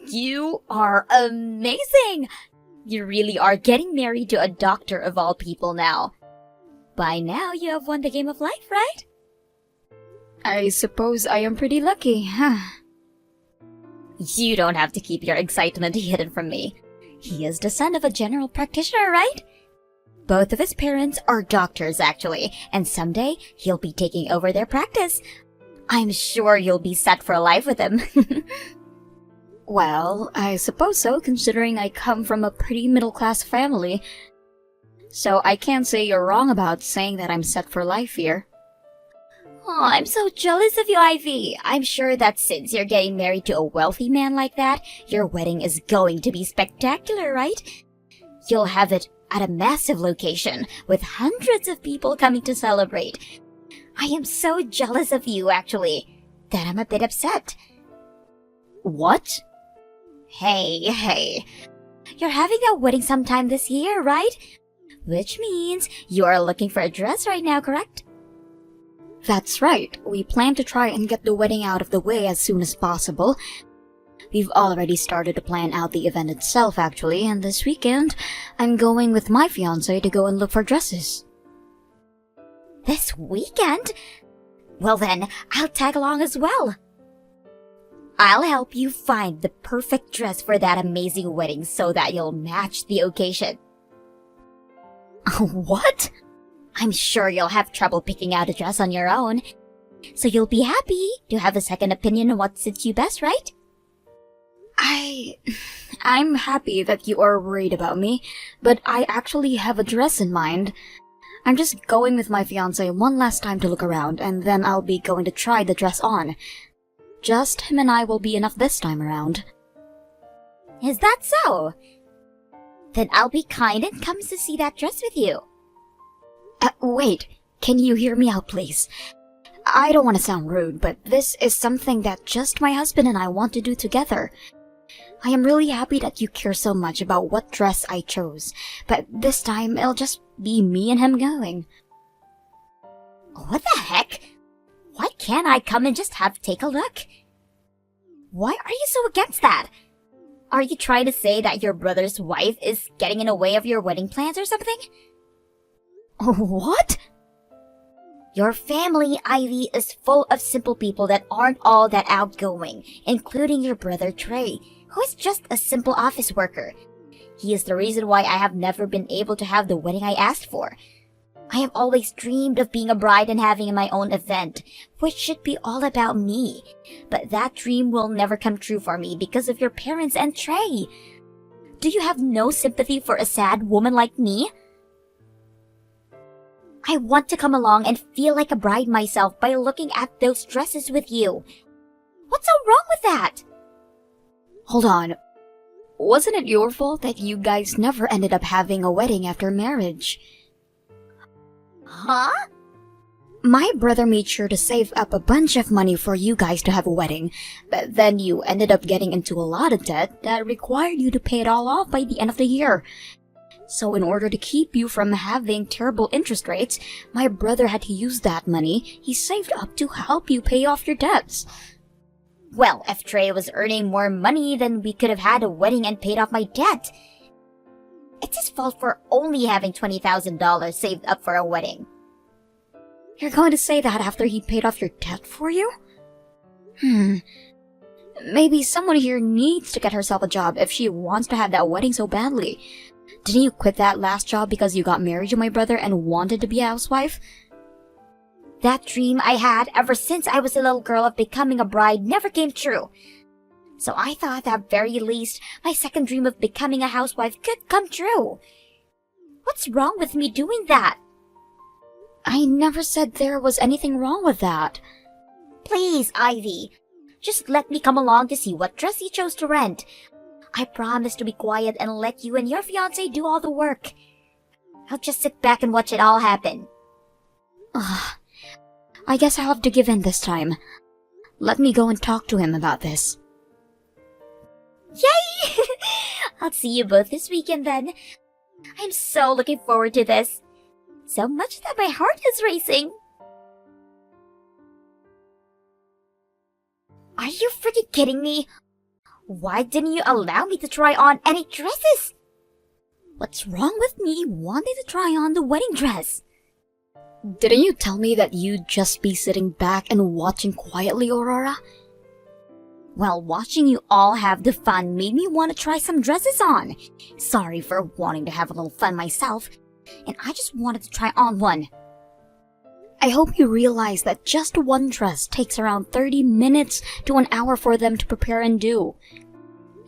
You are amazing! You really are getting married to a doctor of all people now. By now, you have won the game of life, right? I suppose I am pretty lucky, huh? You don't have to keep your excitement hidden from me. He is the son of a general practitioner, right? Both of his parents are doctors, actually, and someday he'll be taking over their practice. I'm sure you'll be set for life with him. Well, I suppose so, considering I come from a pretty middle-class family. So I can't say you're wrong about saying that I'm set for life here. Oh, I'm so jealous of you, Ivy. I'm sure that since you're getting married to a wealthy man like that, your wedding is going to be spectacular, right? You'll have it at a massive location, with hundreds of people coming to celebrate. I am so jealous of you, actually, that I'm a bit upset. What? Hey. You're having a wedding sometime this year, right? Which means you are looking for a dress right now, correct? That's right. We plan to try and get the wedding out of the way as soon as possible. We've already started to plan out the event itself, actually, and this weekend, I'm going with my fiancé to go and look for dresses. This weekend? Well then, I'll tag along as well. I'll help you find the perfect dress for that amazing wedding so that you'll match the occasion. What? I'm sure you'll have trouble picking out a dress on your own, so you'll be happy to have a second opinion on what suits you best, right? I'm happy that you are worried about me, but I actually have a dress in mind. I'm just going with my fiancé one last time to look around, and then I'll be going to try the dress on. Just him and I will be enough this time around. Is that so? Then I'll be kind and come to see that dress with you. Wait, can you hear me out, please? I don't want to sound rude, but this is something that just my husband and I want to do together. I am really happy that you care so much about what dress I chose, but this time it'll just be me and him going. What the heck? Why can't I come and just take a look? Why are you so against that? Are you trying to say that your brother's wife is getting in the way of your wedding plans or something? What? Your family, Ivy, is full of simple people that aren't all that outgoing, including your brother Trey, who is just a simple office worker. He is the reason why I have never been able to have the wedding I asked for. I have always dreamed of being a bride and having my own event, which should be all about me. But that dream will never come true for me because of your parents and Trey. Do you have no sympathy for a sad woman like me? I want to come along and feel like a bride myself by looking at those dresses with you. What's so wrong with that? Hold on. Wasn't it your fault that you guys never ended up having a wedding after marriage? Huh? My brother made sure to save up a bunch of money for you guys to have a wedding, but then you ended up getting into a lot of debt that required you to pay it all off by the end of the year. So in order to keep you from having terrible interest rates, my brother had to use that money he saved up to help you pay off your debts. Well, if Trey was earning more money, then we could have had a wedding and paid off my debt. It's his fault for only having $20,000 saved up for a wedding. You're going to say that after he paid off your debt for you? Maybe someone here needs to get herself a job if she wants to have that wedding so badly. Didn't you quit that last job because you got married to my brother and wanted to be a housewife? That dream I had ever since I was a little girl of becoming a bride never came true. So I thought at very least my second dream of becoming a housewife could come true. What's wrong with me doing that? I never said there was anything wrong with that. Please, Ivy. Just let me come along to see what dress you chose to rent. I promise to be quiet and let you and your fiancé do all the work. I'll just sit back and watch it all happen. I guess I'll have to give in this time. Let me go and talk to him about this. Yay! I'll see you both this weekend then. I'm so looking forward to this. So much that my heart is racing. Are you freaking kidding me? Why didn't you allow me to try on any dresses? What's wrong with me wanting to try on the wedding dress? Didn't you tell me that you'd just be sitting back and watching quietly, Aurora? Well, watching you all have the fun made me want to try some dresses on. Sorry for wanting to have a little fun myself, and I just wanted to try on one. I hope you realize that just one dress takes around 30 minutes to an hour for them to prepare and do.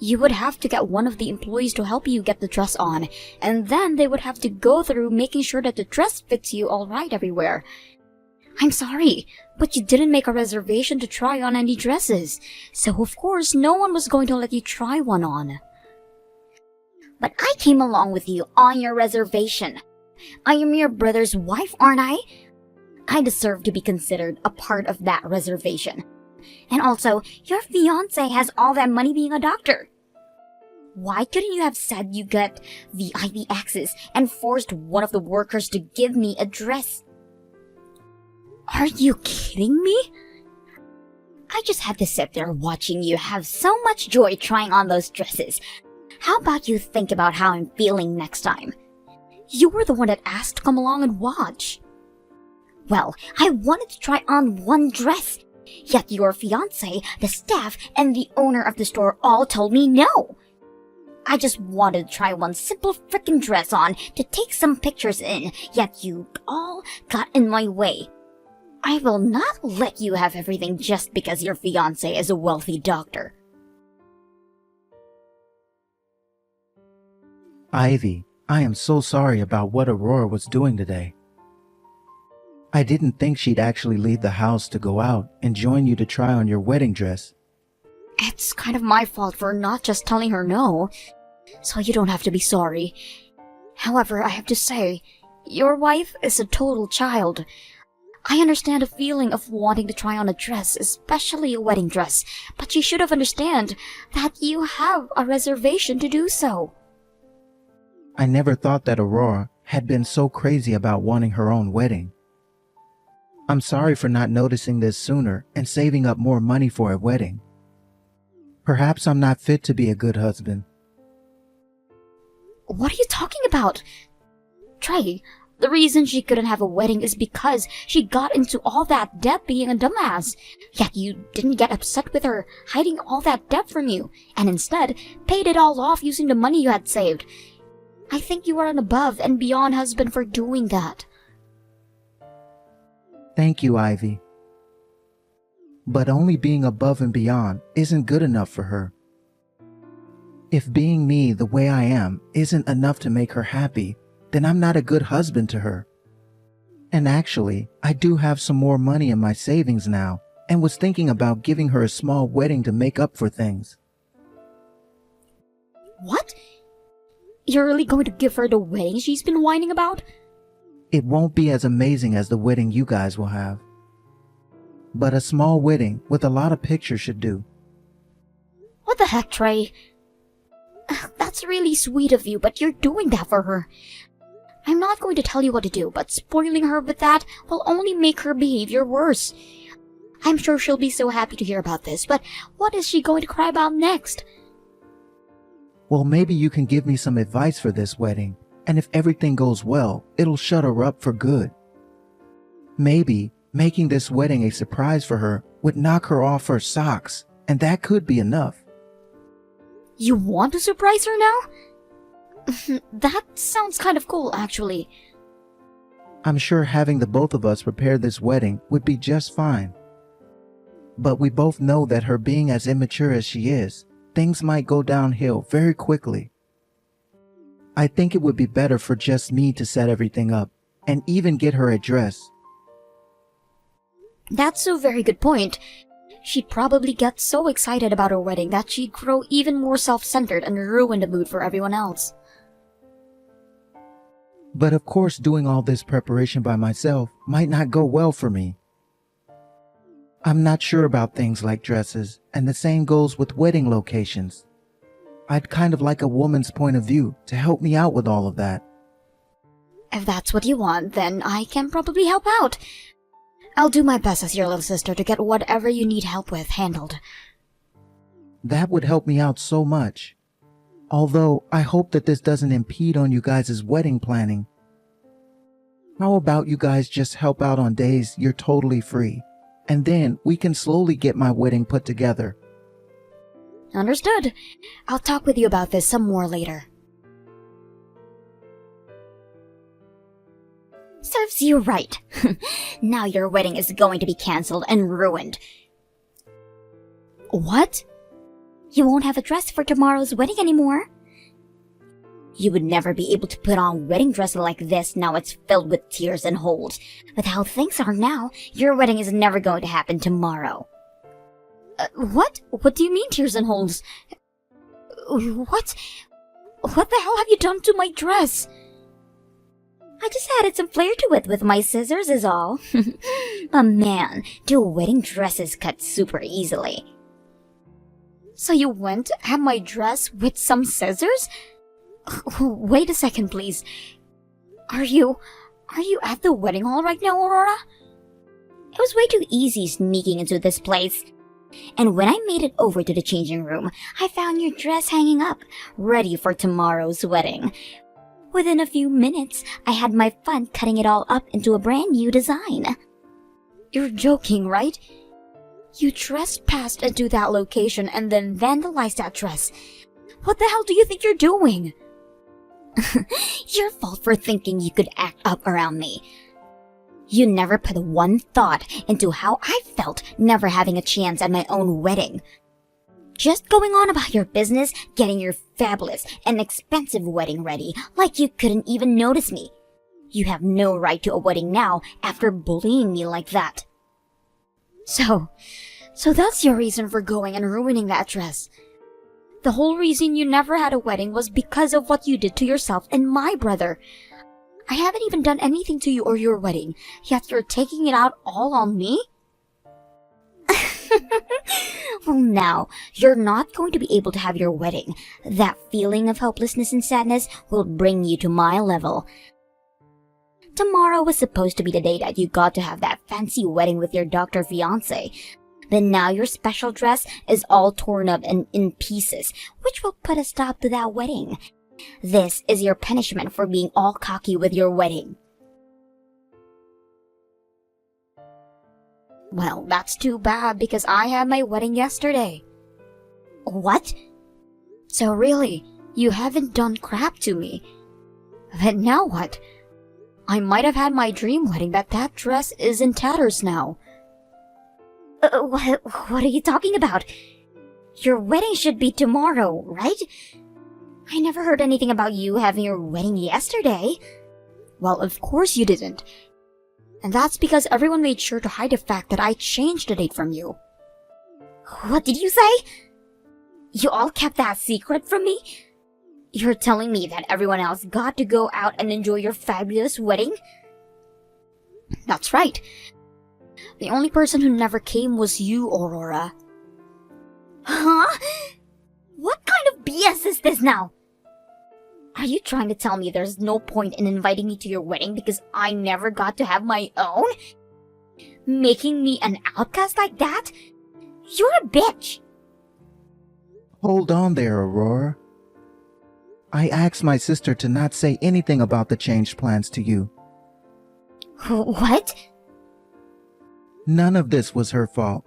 You would have to get one of the employees to help you get the dress on, and then they would have to go through making sure that the dress fits you all right everywhere. I'm sorry, but you didn't make a reservation to try on any dresses, so of course no one was going to let you try one on. But I came along with you on your reservation. I am your brother's wife, aren't I? I deserve to be considered a part of that reservation. And also, your fiancé has all that money being a doctor. Why couldn't you have said you got the IV access and forced one of the workers to give me a dress? Are you kidding me? I just had to sit there watching you have so much joy trying on those dresses. How about you think about how I'm feeling next time? You were the one that asked to come along and watch. Well, I wanted to try on one dress, yet your fiancé, the staff, and the owner of the store all told me no. I just wanted to try one simple frickin' dress on to take some pictures in, yet you all got in my way. I will not let you have everything just because your fiancé is a wealthy doctor. Ivy, I am so sorry about what Aurora was doing today. I didn't think she'd actually leave the house to go out and join you to try on your wedding dress. It's kind of my fault for not just telling her no, so you don't have to be sorry. However, I have to say, your wife is a total child. I understand the feeling of wanting to try on a dress, especially a wedding dress, but you should have understand that you have a reservation to do so. I never thought that Aurora had been so crazy about wanting her own wedding. I'm sorry for not noticing this sooner and saving up more money for a wedding. Perhaps I'm not fit to be a good husband. What are you talking about? Trey, the reason she couldn't have a wedding is because she got into all that debt being a dumbass. Yet you didn't get upset with her hiding all that debt from you, and instead paid it all off using the money you had saved. I think you are an above and beyond husband for doing that. Thank you, Ivy. But only being above and beyond isn't good enough for her. If being me the way I am isn't enough to make her happy, then I'm not a good husband to her. And actually, I do have some more money in my savings now and was thinking about giving her a small wedding to make up for things. What? You're really going to give her the wedding she's been whining about? It won't be as amazing as the wedding you guys will have. But a small wedding with a lot of pictures should do. What the heck, Trey? That's really sweet of you, but you're doing that for her. I'm not going to tell you what to do, but spoiling her with that will only make her behavior worse. I'm sure she'll be so happy to hear about this, but what is she going to cry about next? Well, maybe you can give me some advice for this wedding, and if everything goes well, it'll shut her up for good. Maybe making this wedding a surprise for her would knock her off her socks, and that could be enough. You want to surprise her now? That sounds kind of cool, actually. I'm sure having the both of us prepare this wedding would be just fine. But we both know that her being as immature as she is, things might go downhill very quickly. I think it would be better for just me to set everything up, and even get her a dress. That's a very good point. She'd probably get so excited about her wedding that she'd grow even more self-centered and ruin the mood for everyone else. But of course, doing all this preparation by myself might not go well for me. I'm not sure about things like dresses, and the same goes with wedding locations. I'd kind of like a woman's point of view to help me out with all of that. If that's what you want, then I can probably help out. I'll do my best as your little sister to get whatever you need help with handled. That would help me out so much. Although, I hope that this doesn't impede on you guys' wedding planning. How about you guys just help out on days you're totally free? And then we can slowly get my wedding put together. Understood. I'll talk with you about this some more later. Serves you right. Now your wedding is going to be cancelled and ruined. What? You won't have a dress for tomorrow's wedding anymore. You would never be able to put on a wedding dress like this now it's filled with tears and holes. With how things are now, your wedding is never going to happen tomorrow. What? What do you mean tears and holes? What? What the hell have you done to my dress? I just added some flair to it with my scissors is all. A man, do wedding dresses cut super easily. So you went to have my dress with some scissors? Wait a second, please. Are you at the wedding hall right now, Aurora? It was way too easy sneaking into this place. And when I made it over to the changing room, I found your dress hanging up, ready for tomorrow's wedding. Within a few minutes, I had my fun cutting it all up into a brand new design. You're joking, right? You trespassed into that location and then vandalized that dress. What the hell do you think you're doing? Your fault for thinking you could act up around me. You never put one thought into how I felt never having a chance at my own wedding. Just going on about your business, getting your fabulous and expensive wedding ready, like you couldn't even notice me. You have no right to a wedding now after bullying me like that. So that's your reason for going and ruining that dress. The whole reason you never had a wedding was because of what you did to yourself and my brother. I haven't even done anything to you or your wedding, yet you're taking it out all on me? Well, now, you're not going to be able to have your wedding. That feeling of hopelessness and sadness will bring you to my level. Tomorrow was supposed to be the day that you got to have that fancy wedding with your doctor fiancé. But now your special dress is all torn up and in pieces, which will put a stop to that wedding. This is your punishment for being all cocky with your wedding. Well, that's too bad because I had my wedding yesterday. What? So really, you haven't done crap to me. Then now what? I might have had my dream wedding, but that dress is in tatters now. What are you talking about? Your wedding should be tomorrow, right? I never heard anything about you having your wedding yesterday. Well, of course you didn't. And that's because everyone made sure to hide the fact that I changed the date from you. What did you say? You all kept that secret from me? You're telling me that everyone else got to go out and enjoy your fabulous wedding? That's right. The only person who never came was you, Aurora. Huh? What kind of BS is this now? Are you trying to tell me there's no point in inviting me to your wedding because I never got to have my own? Making me an outcast like that? You're a bitch! Hold on there, Aurora. I asked my sister to not say anything about the changed plans to you. What? None of this was her fault.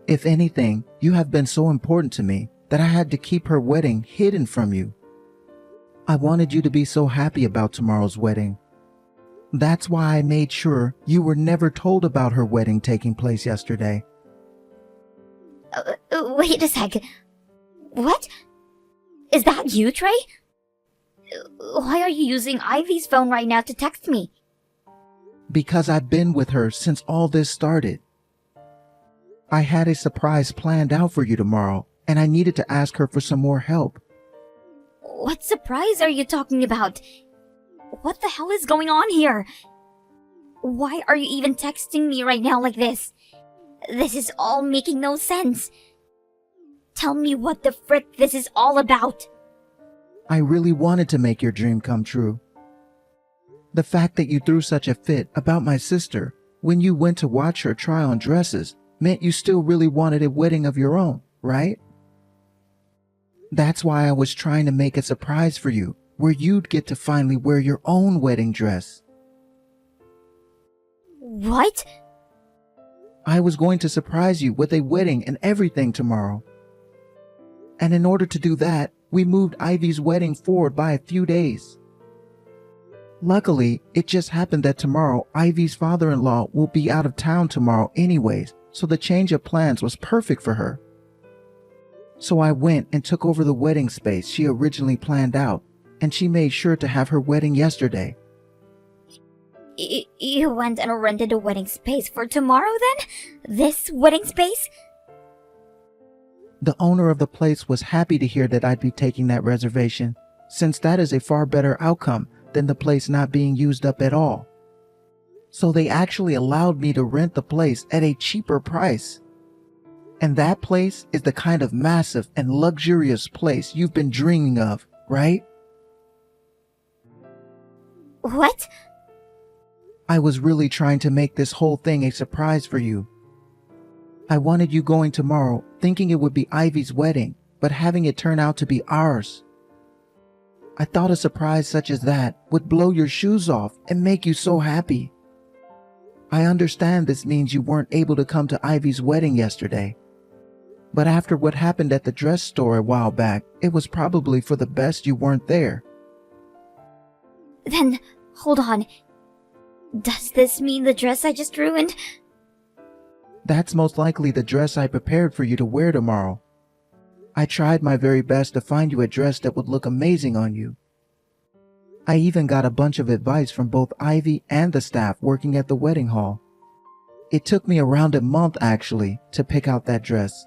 If anything, you have been so important to me that I had to keep her wedding hidden from you. I wanted you to be so happy about tomorrow's wedding. That's why I made sure you were never told about her wedding taking place yesterday. Wait a sec. What? Is that you, Trey? Why are you using Ivy's phone right now to text me? Because I've been with her since all this started. I had a surprise planned out for you tomorrow, and I needed to ask her for some more help. What surprise are you talking about? What the hell is going on here? Why are you even texting me right now like this? This is all making no sense. Tell me what the frick this is all about. I really wanted to make your dream come true. The fact that you threw such a fit about my sister when you went to watch her try on dresses meant you still really wanted a wedding of your own, right? That's why I was trying to make a surprise for you, where you'd get to finally wear your own wedding dress. What? I was going to surprise you with a wedding and everything tomorrow. And in order to do that, we moved Ivy's wedding forward by a few days. Luckily, it just happened that tomorrow Ivy's father-in-law will be out of town tomorrow anyways, so the change of plans was perfect for her. So I went and took over the wedding space she originally planned out, and she made sure to have her wedding yesterday. You went and rented a wedding space for tomorrow then? This wedding space? The owner of the place was happy to hear that I'd be taking that reservation, since that is a far better outcome than the place not being used up at all. So they actually allowed me to rent the place at a cheaper price. And that place is the kind of massive and luxurious place you've been dreaming of, right? What? I was really trying to make this whole thing a surprise for you. I wanted you going tomorrow thinking it would be Ivy's wedding, but having it turn out to be ours. I thought a surprise such as that would blow your shoes off and make you so happy. I understand this means you weren't able to come to Ivy's wedding yesterday. But after what happened at the dress store a while back, it was probably for the best you weren't there. Then, hold on. Does this mean the dress I just ruined? That's most likely the dress I prepared for you to wear tomorrow. I tried my very best to find you a dress that would look amazing on you. I even got a bunch of advice from both Ivy and the staff working at the wedding hall. It took me around a month actually to pick out that dress.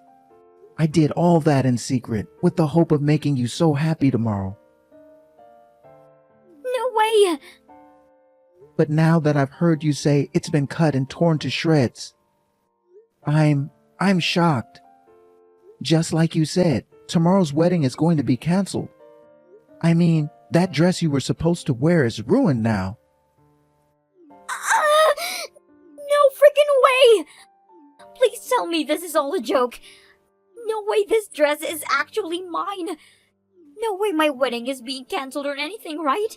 I did all that in secret with the hope of making you so happy tomorrow. No way! But now that I've heard you say it's been cut and torn to shreds, I'm shocked. Just like you said, tomorrow's wedding is going to be canceled. I mean, that dress you were supposed to wear is ruined now. No freaking way! Please tell me this is all a joke. No way this dress is actually mine. No way my wedding is being canceled or anything, right?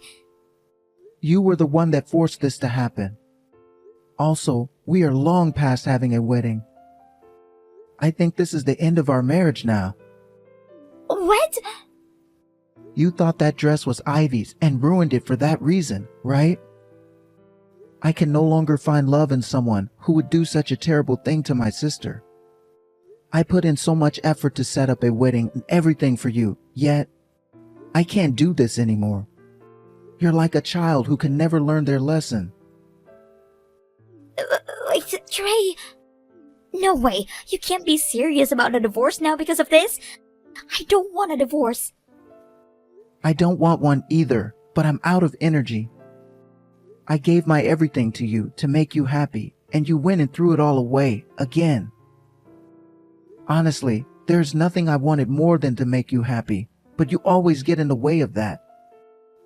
You were the one that forced this to happen. Also, we are long past having a wedding. I think this is the end of our marriage now. What? You thought that dress was Ivy's and ruined it for that reason, right? I can no longer find love in someone who would do such a terrible thing to my sister. I put in so much effort to set up a wedding and everything for you, yet I can't do this anymore. You're like a child who can never learn their lesson. Wait, Trey. No way. You can't be serious about a divorce now because of this. I don't want a divorce. I don't want one either, but I'm out of energy. I gave my everything to you to make you happy, and you went and threw it all away, again. Honestly, there's nothing I wanted more than to make you happy, but you always get in the way of that.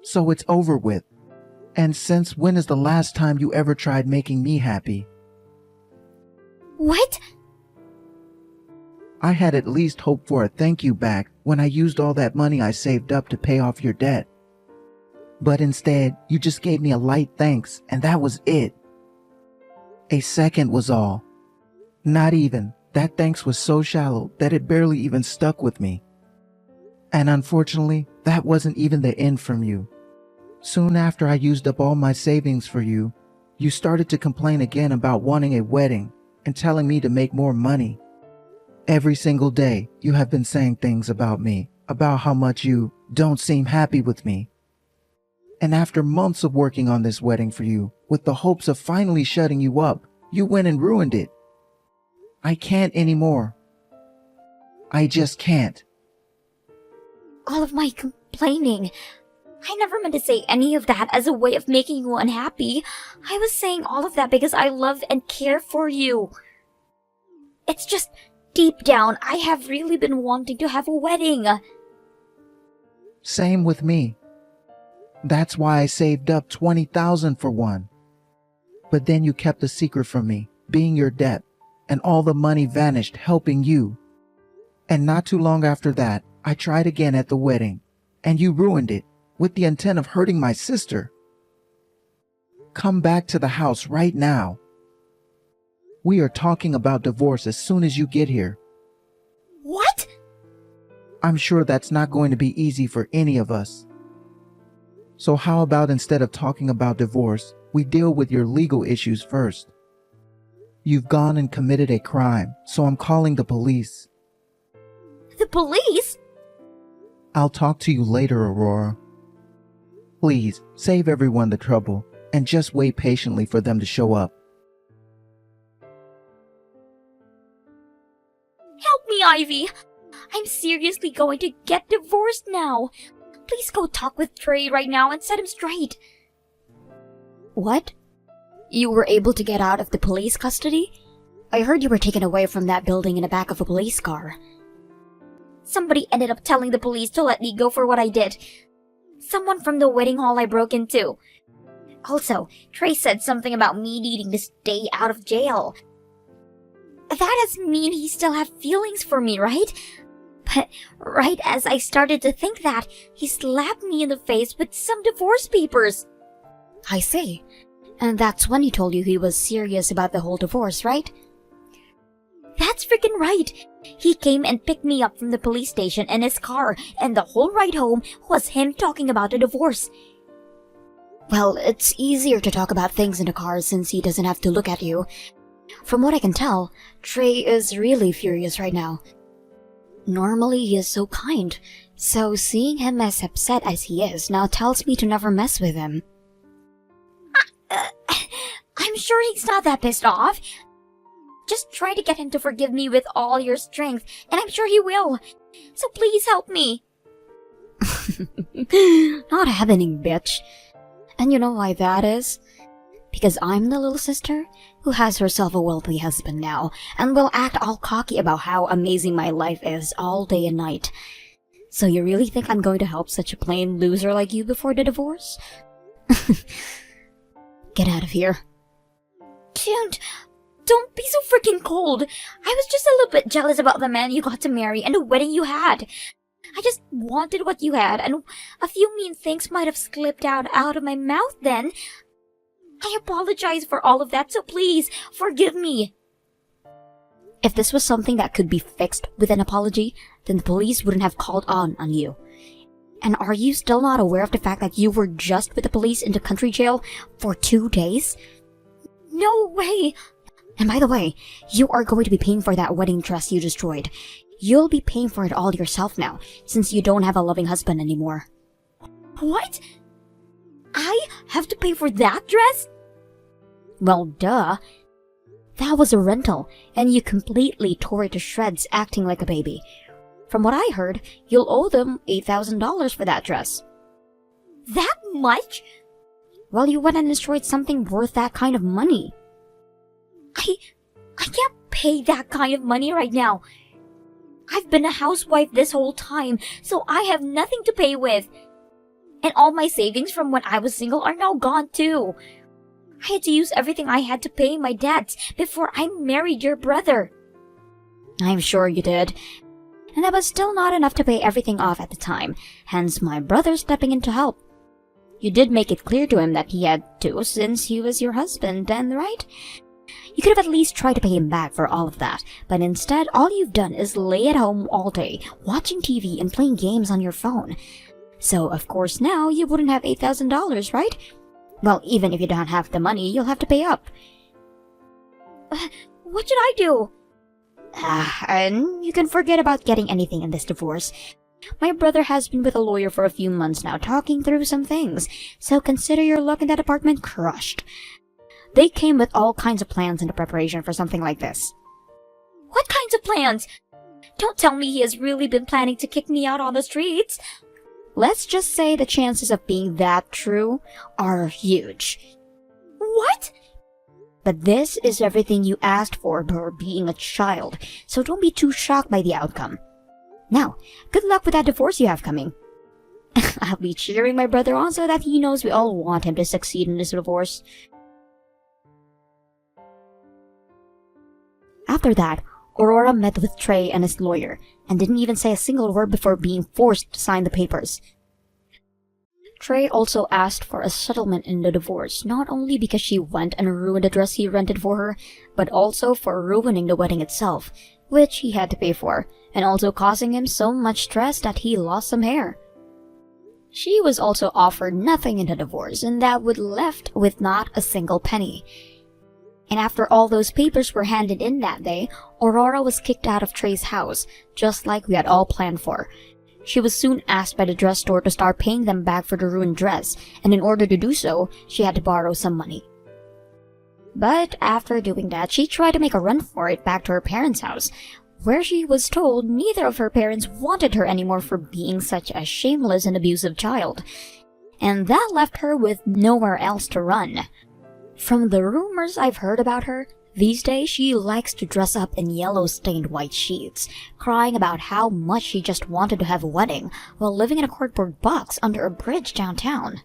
So it's over with. And since when is the last time you ever tried making me happy? What? I had at least hoped for a thank you back when I used all that money I saved up to pay off your debt. But instead, you just gave me a light thanks, and that was it. A second was all. Not even. That thanks was so shallow that it barely even stuck with me. And unfortunately, that wasn't even the end from you. Soon after I used up all my savings for you, you started to complain again about wanting a wedding and telling me to make more money. Every single day, you have been saying things about me, about how much you don't seem happy with me. And after months of working on this wedding for you, with the hopes of finally shutting you up, you went and ruined it. I can't anymore. I just can't. All of my complaining. I never meant to say any of that as a way of making you unhappy. I was saying all of that because I love and care for you. It's just, deep down, I have really been wanting to have a wedding. Same with me. That's why I saved up $20,000 for one. But then you kept the secret from me, being your debt, and all the money vanished helping you. And not too long after that, I tried again at the wedding, and you ruined it with the intent of hurting my sister. Come back to the house right now. We are talking about divorce as soon as you get here. What? I'm sure that's not going to be easy for any of us. So how about instead of talking about divorce, we deal with your legal issues first? You've gone and committed a crime, so I'm calling the police. The police? I'll talk to you later, Aurora. Please, save everyone the trouble, and just wait patiently for them to show up. Help me, Ivy! I'm seriously going to get divorced now. Please go talk with Trey right now and set him straight. What? You were able to get out of the police custody? I heard you were taken away from that building in the back of a police car. Somebody ended up telling the police to let me go for what I did. Someone from the wedding hall I broke into. Also, Trey said something about me needing to stay out of jail. That does mean he still had feelings for me, right? But right as I started to think that, he slapped me in the face with some divorce papers. I see. And that's when he told you he was serious about the whole divorce, right? That's freaking right. He came and picked me up from the police station in his car, and the whole ride home was him talking about the divorce. Well, it's easier to talk about things in the car since he doesn't have to look at you. From what I can tell, Trey is really furious right now. Normally he is so kind, so seeing him as upset as he is now tells me to never mess with him. I'm sure he's not that pissed off. Just try to get him to forgive me with all your strength, and I'm sure he will. So please help me. Not happening, bitch. And you know why that is? Because I'm the little sister who has herself a wealthy husband now and will act all cocky about how amazing my life is all day and night. So you really think I'm going to help such a plain loser like you before the divorce? Get out of here. Don't be so freaking cold. I was just a little bit jealous about the man you got to marry and the wedding you had. I just wanted what you had, and a few mean things might have slipped out of my mouth then. I apologize for all of that, so please, forgive me. If this was something that could be fixed with an apology, then the police wouldn't have called on you. And are you still not aware of the fact that you were just with the police in the country jail for 2 days? No way! And by the way, you are going to be paying for that wedding dress you destroyed. You'll be paying for it all yourself now, since you don't have a loving husband anymore. What? I have to pay for that dress? Well, duh. That was a rental, and you completely tore it to shreds acting like a baby. From what I heard, you'll owe them $8,000 for that dress. That much? Well, you went and destroyed something worth that kind of money. I can't pay that kind of money right now. I've been a housewife this whole time, so I have nothing to pay with. And all my savings from when I was single are now gone too. I had to use everything I had to pay my debts before I married your brother. I'm sure you did. And that was still not enough to pay everything off at the time, hence my brother stepping in to help. You did make it clear to him that he had to since he was your husband then, right? You could have at least tried to pay him back for all of that, but instead all you've done is lay at home all day, watching TV and playing games on your phone. So of course now you wouldn't have $8,000, right? Well, even if you don't have the money, you'll have to pay up. What should I do? And you can forget about getting anything in this divorce. My brother has been with a lawyer for a few months now, talking through some things, so consider your luck in that apartment crushed. They came with all kinds of plans in the preparation for something like this. What kinds of plans? Don't tell me he has really been planning to kick me out on the streets. Let's just say the chances of being that true are huge. What? But this is everything you asked for being a child, so don't be too shocked by the outcome. Now, good luck with that divorce you have coming. I'll be cheering my brother on so that he knows we all want him to succeed in this divorce. After that, Aurora met with Trey and his lawyer, and didn't even say a single word before being forced to sign the papers. Trey also asked for a settlement in the divorce, not only because she went and ruined the dress he rented for her, but also for ruining the wedding itself, which he had to pay for, and also causing him so much stress that he lost some hair. She was also offered nothing in the divorce, and that would left with not a single penny. And after all those papers were handed in that day, Aurora was kicked out of Trey's house, just like we had all planned for. She was soon asked by the dress store to start paying them back for the ruined dress, and in order to do so, she had to borrow some money. But after doing that, she tried to make a run for it back to her parents' house, where she was told neither of her parents wanted her anymore for being such a shameless and abusive child. And that left her with nowhere else to run. From the rumors I've heard about her, these days she likes to dress up in yellow-stained white sheets, crying about how much she just wanted to have a wedding while living in a cardboard box under a bridge downtown.